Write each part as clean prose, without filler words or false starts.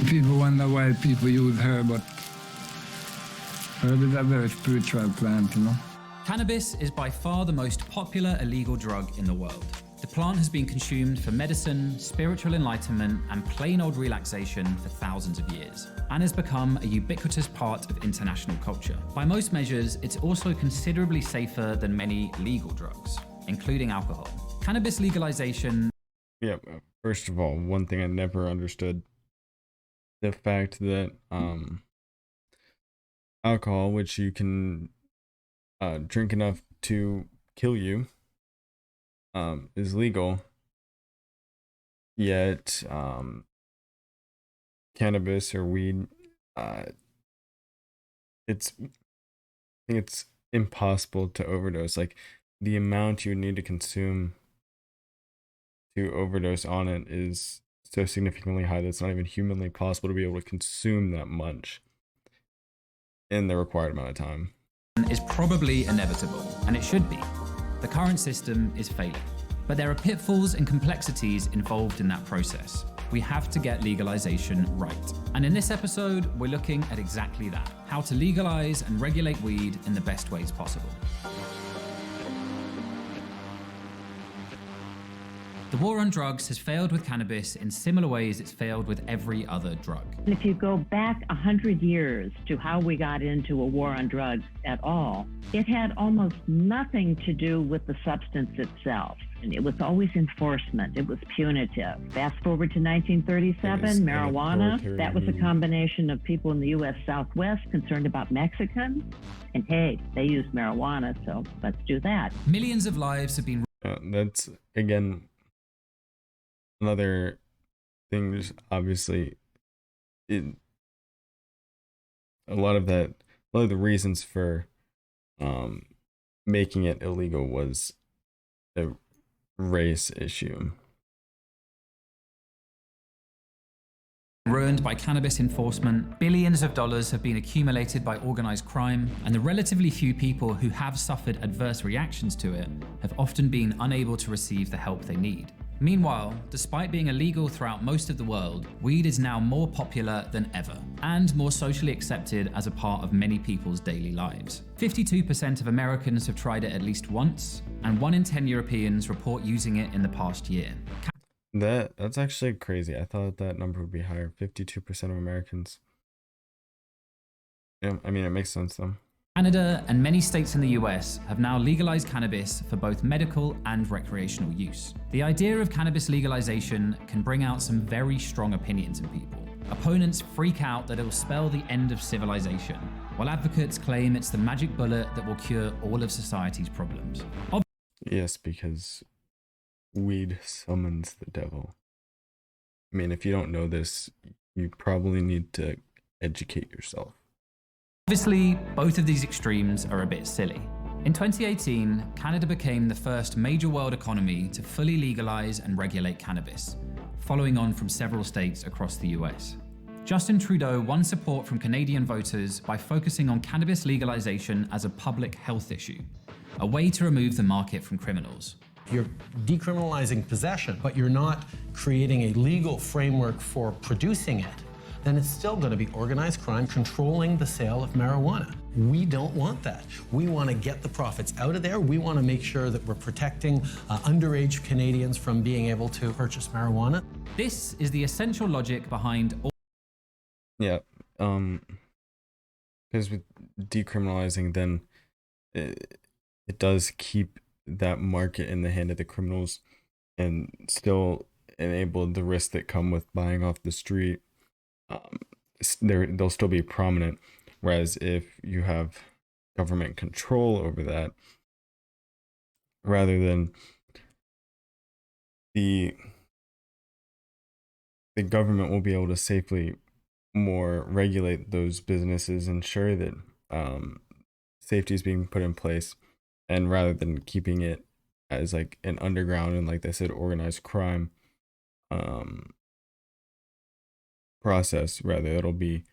People wonder why people use herb, but herb is a very spiritual plant, you know. Cannabis is by far the most popular illegal drug in the world. The plant has been consumed for medicine, spiritual enlightenment, and plain old relaxation for thousands of years, and has become a ubiquitous part of international culture. By most measures, it's also considerably safer than many legal drugs, including alcohol. Cannabis legalization... Yeah, first of all, one thing I never understood, the fact that alcohol, which you can drink enough to kill you, is legal, yet cannabis or weed, I think it's impossible to overdose. Like, the amount you need to consume to overdose on it is so significantly high that it's not even humanly possible to be able to consume that much in the required amount of time. Is probably inevitable, and it should be. The current system is failing. But there are pitfalls and complexities involved in that process. We have to get legalization right. And in this episode, we're looking at exactly that: how to legalize and regulate weed in the best ways possible. The war on drugs has failed with cannabis in similar ways it's failed with every other drug. And if you go back 100 years to how we got into a war on drugs at all, it had almost nothing to do with the substance itself. And it was always enforcement. It was punitive. Fast forward to 1937, marijuana. That was a combination of people in the U.S. Southwest concerned about Mexicans. And hey, they use marijuana, so let's do that. Millions of lives have been... That's, again, another thing. Just obviously, a lot of the reasons for making it illegal was a race issue. Ruined by cannabis enforcement, billions of dollars have been accumulated by organized crime, and the relatively few people who have suffered adverse reactions to it have often been unable to receive the help they need. Meanwhile, despite being illegal throughout most of the world, weed is now more popular than ever, and more socially accepted as a part of many people's daily lives. 52% of Americans have tried it at least once, and 1 in 10 Europeans report using it in the past year. That's actually crazy. I thought that number would be higher. 52% of Americans. Yeah, I mean, it makes sense though. Canada and many states in the US have now legalized cannabis for both medical and recreational use. The idea of cannabis legalization can bring out some very strong opinions in people. Opponents freak out that it will spell the end of civilization, while advocates claim it's the magic bullet that will cure all of society's problems. Yes, because weed summons the devil. I mean, if you don't know this, you probably need to educate yourself. Obviously, both of these extremes are a bit silly. In 2018, Canada became the first major world economy to fully legalize and regulate cannabis, following on from several states across the US. Justin Trudeau won support from Canadian voters by focusing on cannabis legalization as a public health issue, a way to remove the market from criminals. You're decriminalizing possession, but you're not creating a legal framework for producing it. Then it's still going to be organized crime controlling the sale of marijuana. We don't want that. We want to get the profits out of there. We want to make sure that we're protecting underage Canadians from being able to purchase marijuana. This is the essential logic behind all... Yeah, because with decriminalizing, then it does keep that market in the hand of the criminals and still enable the risks that come with buying off the street. They'll still be prominent, whereas if you have government control over that, rather than the government will be able to safely more regulate those businesses, ensure that safety is being put in place, and rather than keeping it as like an underground and, like they said, organized crime process, rather it'll be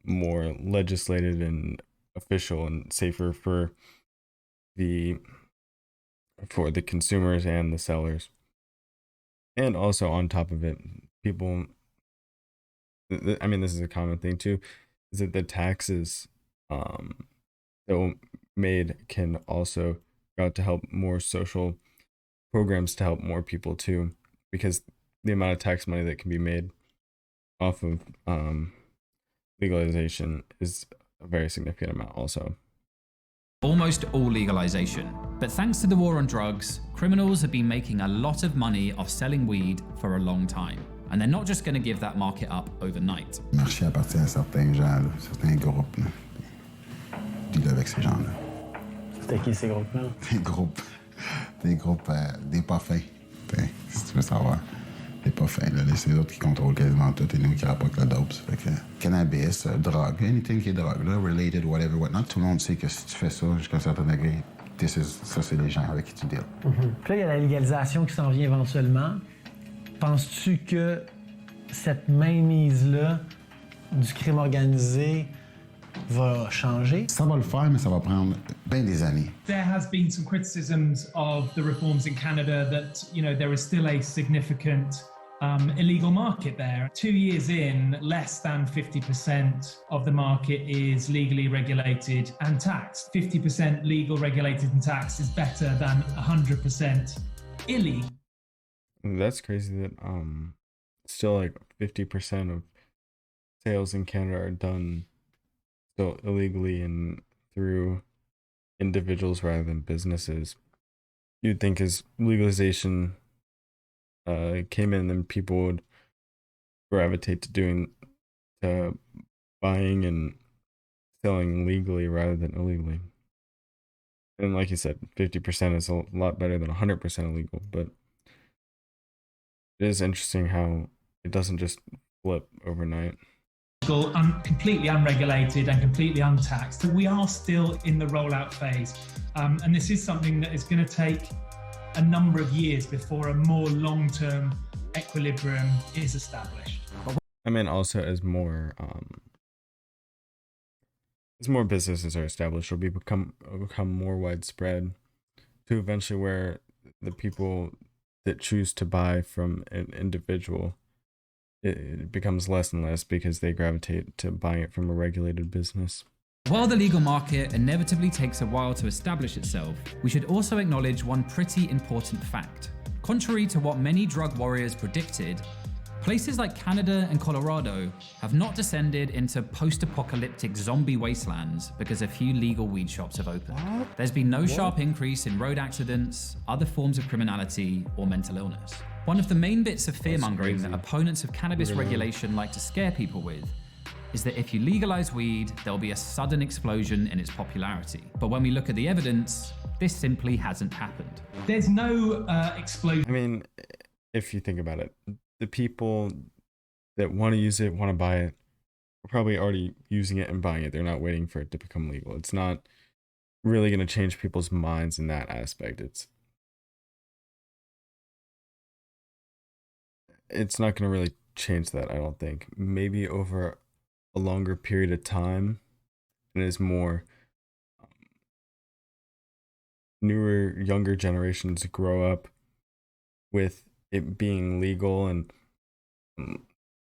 more legislated and official and safer for the consumers and the sellers. And also on top of it, people I mean, this is a common thing too, is that the taxes that were made can also go out to help more social programs to help more people too, because the amount of tax money that can be made off of legalization is a very significant amount also. Almost all legalization. But thanks to the war on drugs, criminals have been making a lot of money off selling weed for a long time. And they're not just going to give that market up overnight. Le marché appartient à certains gens, là, certains groupes. Là. Deal avec ces gens-là. C'était qui ces groupes-là? Des groupes, des pas fins. Si tu veux savoir. Des pas fins, là. C'est les autres qui contrôlent quasiment tout et nous qui rapportent la dope. Fait que cannabis, drogue, anything qui est drogue, là, related, whatever, whatnot. Tout le monde sait que si tu fais ça jusqu'à un certain degré, ça, c'est les gens avec qui tu deals. Puis là, il y a la légalisation qui s'en vient éventuellement. Penses-tu que cette mainmise-là du crime organisé va changer? Ça va le faire, mais ça va prendre bien des années. There has been some criticisms of the reforms in Canada that, you know, there is still a significant illegal market there. 2 years in, less than 50% of the market is legally regulated and taxed. 50% legal, regulated and taxed is better than 100% illegal. That's crazy that still like 50% of sales in Canada are done still illegally and through individuals rather than businesses. You'd think as legalization came in, then people would gravitate to buying and selling legally rather than illegally. And like you said, 50% is a lot better than 100% illegal, but it is interesting how it doesn't just flip overnight. Completely unregulated and completely untaxed. We are still in the rollout phase, and this is something that is going to take a number of years before a more long-term equilibrium is established. I mean, also as more businesses are established, it'll become more widespread to eventually where the people that choose to buy from an individual, it becomes less and less because they gravitate to buying it from a regulated business. While the legal market inevitably takes a while to establish itself, we should also acknowledge one pretty important fact. Contrary to what many drug warriors predicted, places like Canada and Colorado have not descended into post-apocalyptic zombie wastelands because a few legal weed shops have opened. There's been no sharp increase in road accidents, other forms of criminality, or mental illness. One of the main bits of fear-mongering that opponents of cannabis regulation like to scare people with is that if you legalize weed, there'll be a sudden explosion in its popularity. But when we look at the evidence, this simply hasn't happened. There's no explosion. I mean, if you think about it, the people that want to use it, want to buy it, are probably already using it and buying it. They're not waiting for it to become legal. It's not really going to change people's minds in that aspect. It's not going to really change that, I don't think. Maybe over a longer period of time, and as more newer, younger generations grow up with it being legal, and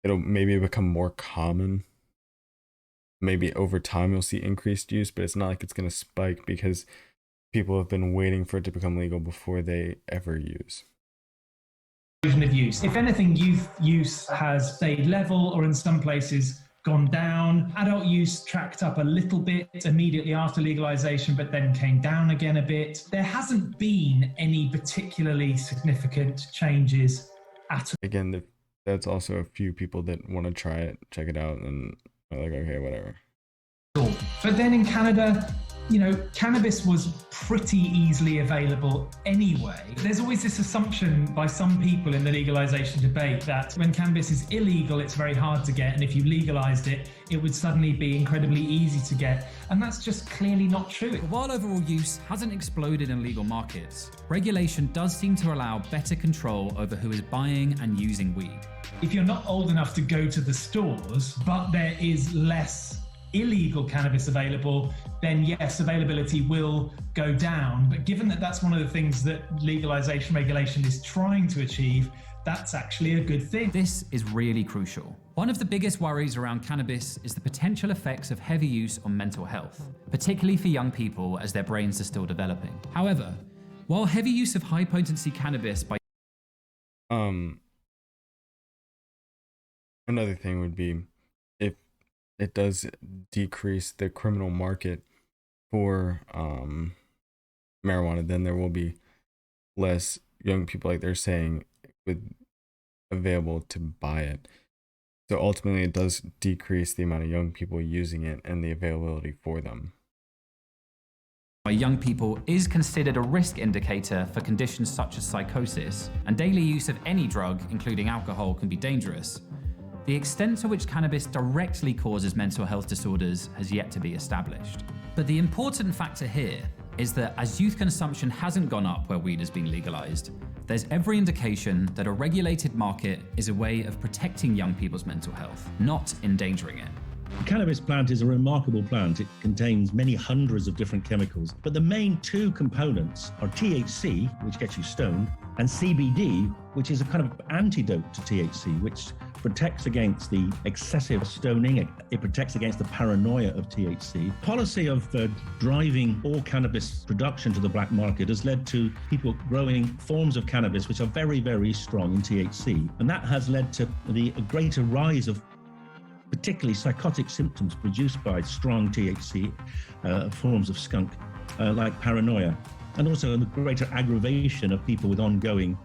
it'll maybe become more common. Maybe over time you'll see increased use, but it's not like it's going to spike because people have been waiting for it to become legal before they ever use. Of use. If anything, youth use has stayed level or in some places gone down. Adult use tracked up a little bit immediately after legalization, but then came down again a bit. There hasn't been any particularly significant changes at all. Again, that's also a few people that want to try it, check it out, and are like, okay, whatever. But then in Canada, you know, cannabis was pretty easily available anyway. There's always this assumption by some people in the legalization debate that when cannabis is illegal, it's very hard to get, and if you legalized it, it would suddenly be incredibly easy to get. And that's just clearly not true. But while overall use hasn't exploded in legal markets, regulation does seem to allow better control over who is buying and using weed. If you're not old enough to go to the stores, but there is less illegal cannabis available, then yes, availability will go down. But given that that's one of the things that legalization regulation is trying to achieve, that's actually a good thing. This is really crucial. One of the biggest worries around cannabis is the potential effects of heavy use on mental health, particularly for young people as their brains are still developing. However, while heavy use of high-potency cannabis by another thing would be if it does decrease the criminal market for marijuana, then there will be less young people, like they're saying, available to buy it. So ultimately it does decrease the amount of young people using it and the availability for them. Young people is considered a risk indicator for conditions such as psychosis, and daily use of any drug, including alcohol, can be dangerous. The extent to which cannabis directly causes mental health disorders has yet to be established. But the important factor here is that as youth consumption hasn't gone up where weed has been legalized, there's every indication that a regulated market is a way of protecting young people's mental health, not endangering it. The cannabis plant is a remarkable plant. It contains many hundreds of different chemicals, but the main two components are THC, which gets you stoned, and CBD, which is a kind of antidote to THC, which protects against the excessive stoning. It protects against the paranoia of THC. Policy of driving all cannabis production to the black market has led to people growing forms of cannabis which are very, very strong in THC. And that has led to the greater rise of particularly psychotic symptoms produced by strong THC forms of skunk, like paranoia, and also the greater aggravation of people with ongoing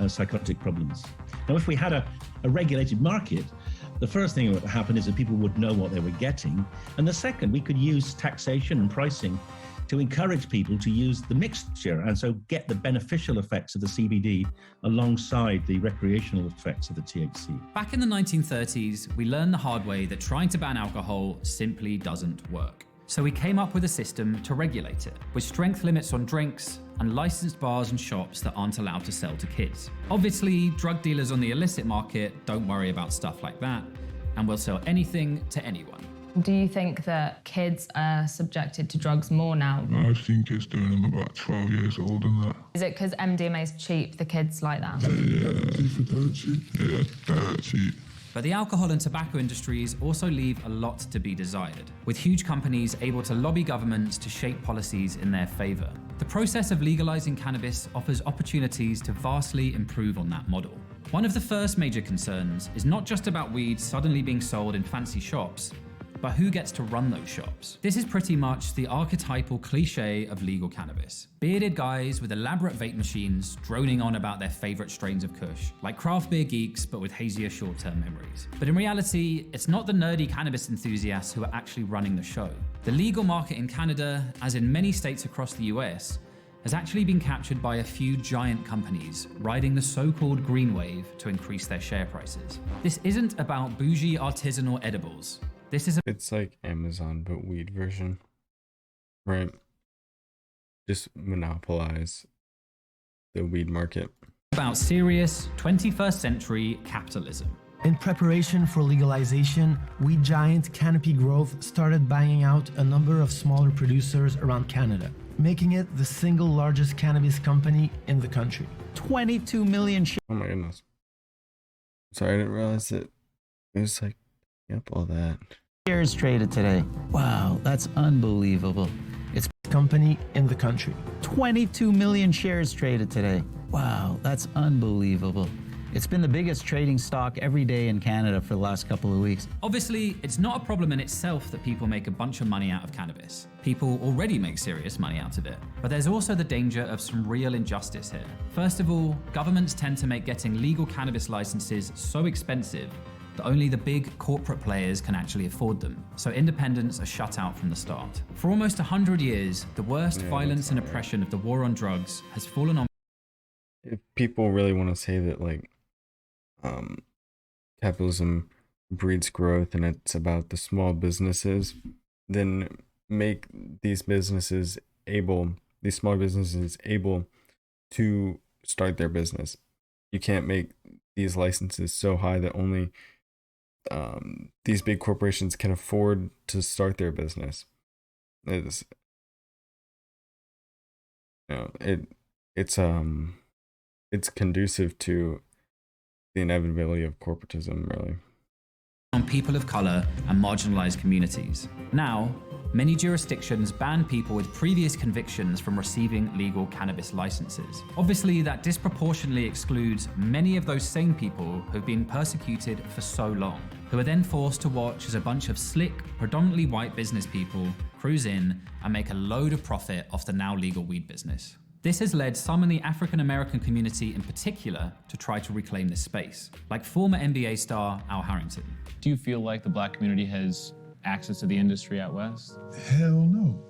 psychotic problems. Now, if we had a regulated market, the first thing that would happen is that people would know what they were getting. And the second, we could use taxation and pricing to encourage people to use the mixture and so get the beneficial effects of the CBD alongside the recreational effects of the THC. Back in the 1930s, we learned the hard way that trying to ban alcohol simply doesn't work. So we came up with a system to regulate it, with strength limits on drinks and licensed bars and shops that aren't allowed to sell to kids. Obviously, drug dealers on the illicit market don't worry about stuff like that, and will sell anything to anyone. Do you think that kids are subjected to drugs more now? I think it's doing them about 12 years old and that. Is it because MDMA is cheap, the kids like that? Yeah, dirt cheap. But the alcohol and tobacco industries also leave a lot to be desired, with huge companies able to lobby governments to shape policies in their favor. The process of legalizing cannabis offers opportunities to vastly improve on that model. One of the first major concerns is not just about weed suddenly being sold in fancy shops, but who gets to run those shops? This is pretty much the archetypal cliche of legal cannabis. Bearded guys with elaborate vape machines droning on about their favorite strains of kush, like craft beer geeks but with hazier short-term memories. But in reality, it's not the nerdy cannabis enthusiasts who are actually running the show. The legal market in Canada, as in many states across the US, has actually been captured by a few giant companies riding the so-called green wave to increase their share prices. This isn't about bougie artisanal edibles. It's like Amazon, but weed version, right? Just monopolize the weed market. About serious 21st century capitalism. In preparation for legalization, weed giant Canopy Growth started buying out a number of smaller producers around Canada, making it the single largest cannabis company in the country. 22 million Oh my goodness. Sorry, I didn't realize that it was like, yep, all that. shares traded today. Wow, that's unbelievable. It's company in the country. 22 million shares traded today. Wow, that's unbelievable. It's been the biggest trading stock every day in Canada for the last couple of weeks. Obviously, it's not a problem in itself that people make a bunch of money out of cannabis. People already make serious money out of it. But there's also the danger of some real injustice here. First of all, governments tend to make getting legal cannabis licenses so expensive that only the big corporate players can actually afford them. So independents are shut out from the start. For almost 100 years, the worst violence and oppression of the war on drugs has fallen on. If people really want to say that, like, capitalism breeds growth and it's about the small businesses, then make these small businesses able to start their business. You can't make these licenses so high that only these big corporations can afford to start their business. It's, you know, it's conducive to the inevitability of corporatism, really. On people of color and marginalized communities. Now, many jurisdictions ban people with previous convictions from receiving legal cannabis licenses. Obviously, that disproportionately excludes many of those same people who've been persecuted for so long, who are then forced to watch as a bunch of slick, predominantly white business people cruise in and make a load of profit off the now legal weed business. This has led some in the African American community in particular to try to reclaim this space, like former NBA star Al Harrington. Do you feel like the black community has access to the industry out west? Hell no.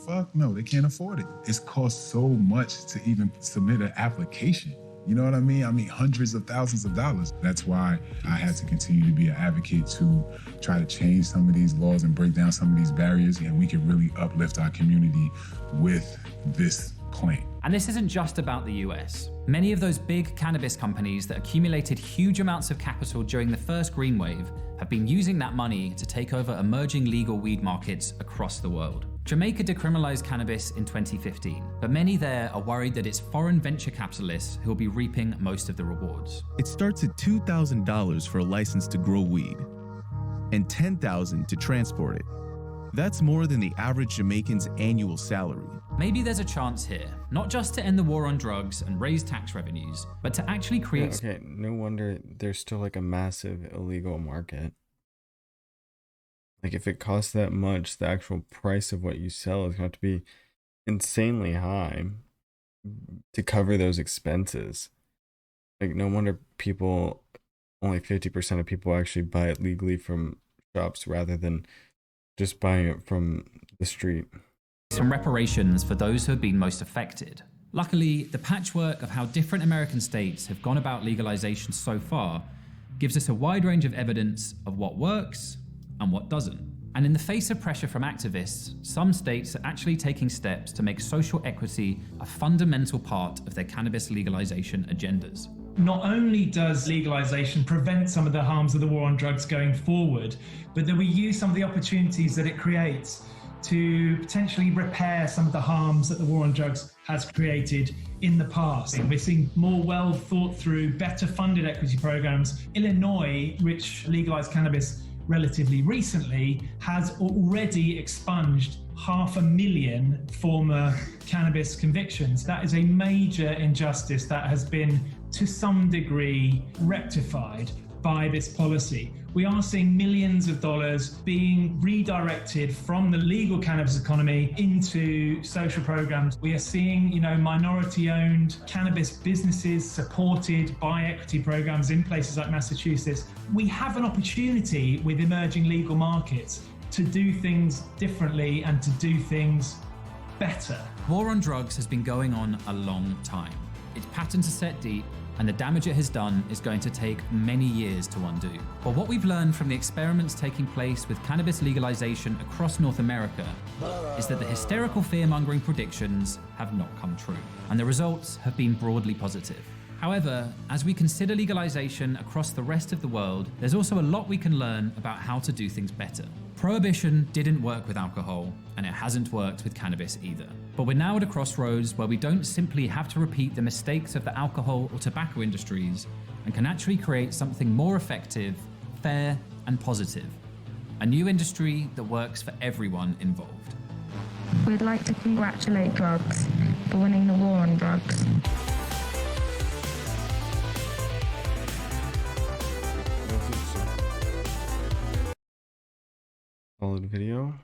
Fuck no, they can't afford it. It's cost so much to even submit an application. You know what I mean? Hundreds of thousands of dollars. That's why I had to continue to be an advocate to try to change some of these laws and break down some of these barriers, and we can really uplift our community with this plan. And this isn't just about the US. Many of those big cannabis companies that accumulated huge amounts of capital during the first green wave have been using that money to take over emerging legal weed markets across the world. Jamaica decriminalized cannabis in 2015, but many there are worried that it's foreign venture capitalists who will be reaping most of the rewards. It starts at $2,000 for a license to grow weed and $10,000 to transport it. That's more than the average Jamaican's annual salary. Maybe there's a chance here, not just to end the war on drugs and raise tax revenues, but to actually create... Yeah, okay, no wonder there's still like a massive illegal market. Like if it costs that much, the actual price of what you sell is going to have to be insanely high to cover those expenses. Like no wonder only 50% of people actually buy it legally from shops rather than just buying it from the street. Some reparations for those who have been most affected. Luckily, the patchwork of how different American states have gone about legalization so far gives us a wide range of evidence of what works and what doesn't. And in the face of pressure from activists, some states are actually taking steps to make social equity a fundamental part of their cannabis legalization agendas. Not only does legalization prevent some of the harms of the war on drugs going forward, but that we use some of the opportunities that it creates to potentially repair some of the harms that the war on drugs has created in the past. We're seeing more well thought through, better funded equity programs. Illinois, which legalized cannabis relatively recently, has already expunged 500,000 former cannabis convictions. That is a major injustice that has been to some degree rectified by this policy. We are seeing millions of dollars being redirected from the legal cannabis economy into social programs. We are seeing, minority-owned cannabis businesses supported by equity programs in places like Massachusetts. We have an opportunity with emerging legal markets to do things differently and to do things better. War on drugs has been going on a long time. Its patterns are set deep, and the damage it has done is going to take many years to undo. But what we've learned from the experiments taking place with cannabis legalization across North America is that the hysterical fear-mongering predictions have not come true, and the results have been broadly positive. However, as we consider legalization across the rest of the world, there's also a lot we can learn about how to do things better. Prohibition didn't work with alcohol, and it hasn't worked with cannabis either. But we're now at a crossroads where we don't simply have to repeat the mistakes of the alcohol or tobacco industries and can actually create something more effective, fair, and positive. A new industry that works for everyone involved. We'd like to congratulate drugs for winning the war on drugs. Followed video.